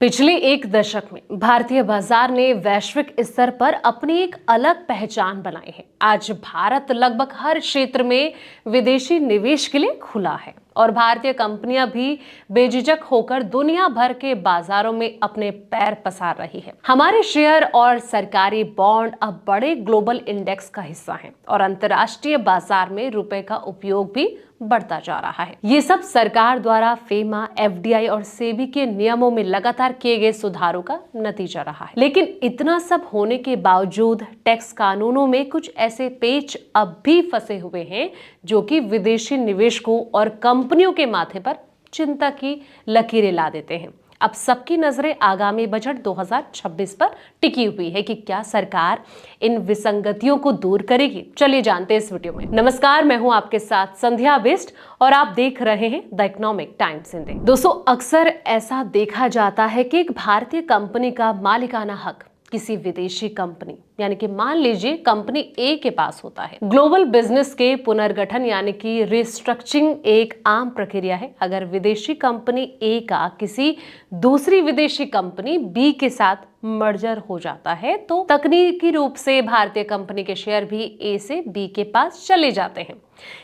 पिछले एक दशक में भारतीय बाजार ने वैश्विक स्तर पर अपनी एक अलग पहचान बनाई है। आज भारत लगभग हर क्षेत्र में विदेशी निवेश के लिए खुला है और भारतीय कंपनियां भी बेझिझक होकर दुनिया भर के बाजारों में अपने पैर पसार रही है। हमारे शेयर और सरकारी बॉन्ड अब बड़े ग्लोबल इंडेक्स का हिस्सा हैं और अंतर्राष्ट्रीय बाजार में रुपए का उपयोग भी बढ़ता जा रहा है। ये सब सरकार द्वारा फेमा, एफडीआई और सेबी के नियमों में लगातार किए गए सुधारों का नतीजा रहा है। लेकिन इतना सब होने के बावजूद टैक्स कानूनों में कुछ ऐसे पेच अब भी फंसे हुए हैं जो कि विदेशी निवेशकों और कंपनियों के माथे पर चिंता की लकीरें ला देते हैं। अब सबकी नजरें आगामी बजट 2026 पर टिकी हुई है कि क्या सरकार इन विसंगतियों को दूर करेगी। चलिए जानते हैं इस वीडियो में। नमस्कार, मैं हूं आपके साथ संध्या बिष्ट और आप देख रहे हैं द इकोनॉमिक टाइम्स हिंदी। दोस्तों, अक्सर ऐसा देखा जाता है कि एक भारतीय कंपनी का मालिकाना हक किसी विदेशी कंपनी यानी कि मान लीजिए कंपनी ए के पास होता है। ग्लोबल बिजनेस के पुनर्गठन यानी कि रिस्ट्रक्चरिंग एक आम प्रक्रिया है। अगर विदेशी कंपनी ए का किसी दूसरी विदेशी कंपनी बी के साथ मर्जर हो जाता है तो तकनीकी रूप से भारतीय कंपनी के शेयर भी ए से बी के पास चले जाते हैं।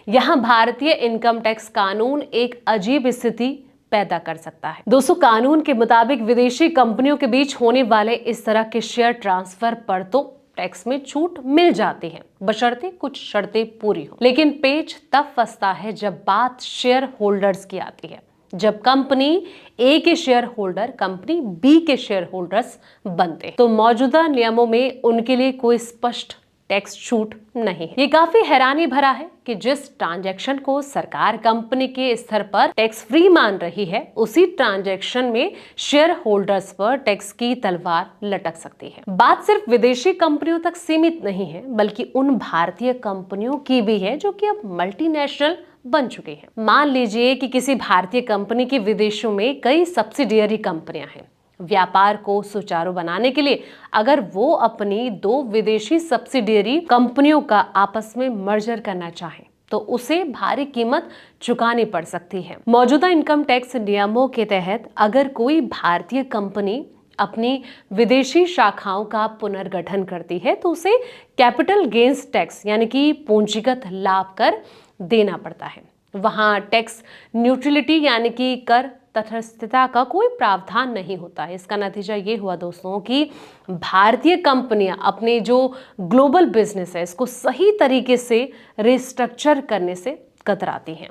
यहाँ भारतीय इनकम टैक्स कानून एक अजीब स्थिति पैदा कर सकता है। दोस्तों, कानून के मुताबिक विदेशी कंपनियों के बीच होने वाले इस तरह के शेयर ट्रांसफर पर तो टैक्स में छूट मिल जाती है, बशर्ते कुछ शर्तें पूरी हो। लेकिन पेच तब फंसता है जब बात शेयर होल्डर्स की आती है। जब कंपनी ए के शेयर होल्डर कंपनी बी के शेयर होल्डर्स बनते हैं तो मौजूदा नियमों में उनके लिए कोई स्पष्ट टैक्स छूट नहीं है। ये काफी हैरानी भरा है कि जिस ट्रांजैक्शन को सरकार कंपनी के स्तर पर टैक्स फ्री मान रही है, उसी ट्रांजैक्शन में शेयर होल्डर्स पर टैक्स की तलवार लटक सकती है। बात सिर्फ विदेशी कंपनियों तक सीमित नहीं है, बल्कि उन भारतीय कंपनियों की भी है जो कि अब मल्टीनेशनल बन चुकी हैं। मान लीजिए कि किसी भारतीय कंपनी की विदेशों में कई सब्सिडियरी कंपनियां हैं। व्यापार को सुचारू बनाने के लिए अगर वो अपनी दो विदेशी सब्सिडियरी कंपनियों का आपस में मर्जर करना चाहे तो उसे भारी कीमत चुकानी पड़ सकती है। मौजूदा इनकम टैक्स नियमों के तहत अगर कोई भारतीय कंपनी अपनी विदेशी शाखाओं का पुनर्गठन करती है तो उसे कैपिटल गेन्स टैक्स यानी कि पूंजीगत लाभ कर देना पड़ता है। वहां टैक्स न्यूट्रलिटी यानी कि कर तटस्थता का कोई प्रावधान नहीं होता है। इसका नतीजा ये हुआ दोस्तों कि भारतीय कंपनियां अपने जो ग्लोबल बिजनेस है इसको सही तरीके से रिस्ट्रक्चर करने से कतराती हैं,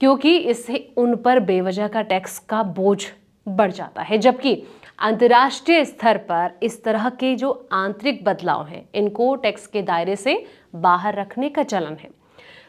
क्योंकि इससे उन पर बेवजह का टैक्स का बोझ बढ़ जाता है। जबकि अंतर्राष्ट्रीय स्तर पर इस तरह के जो आंतरिक बदलाव हैं इनको टैक्स के दायरे से बाहर रखने का चलन है।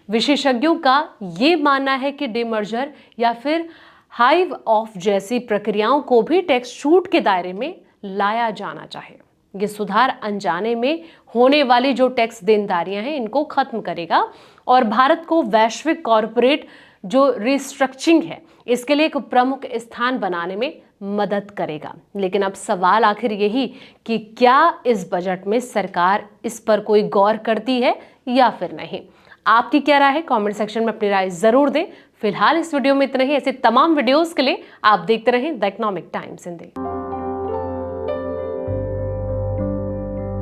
विशेषज्ञों का ये मानना है कि डिमर्जर या फिर हाइव ऑफ जैसी प्रक्रियाओं को भी टैक्स छूट के दायरे में लाया जाना चाहिए। ये सुधार अनजाने में होने वाली जो टैक्स देनदारियां हैं इनको खत्म करेगा और भारत को वैश्विक कॉरपोरेट जो रिस्ट्रक्चरिंग है इसके लिए एक प्रमुख स्थान बनाने में मदद करेगा। लेकिन अब सवाल आखिर यही कि क्या इस बजट में सरकार इस पर कोई गौर करती है या फिर नहीं। आपकी क्या राय है? कमेंट सेक्शन में अपनी राय जरूर दें। फिलहाल इस वीडियो में इतना ही। ऐसे तमाम वीडियोस के लिए आप देखते रहें द इकोनॉमिक टाइम्स हिंदी।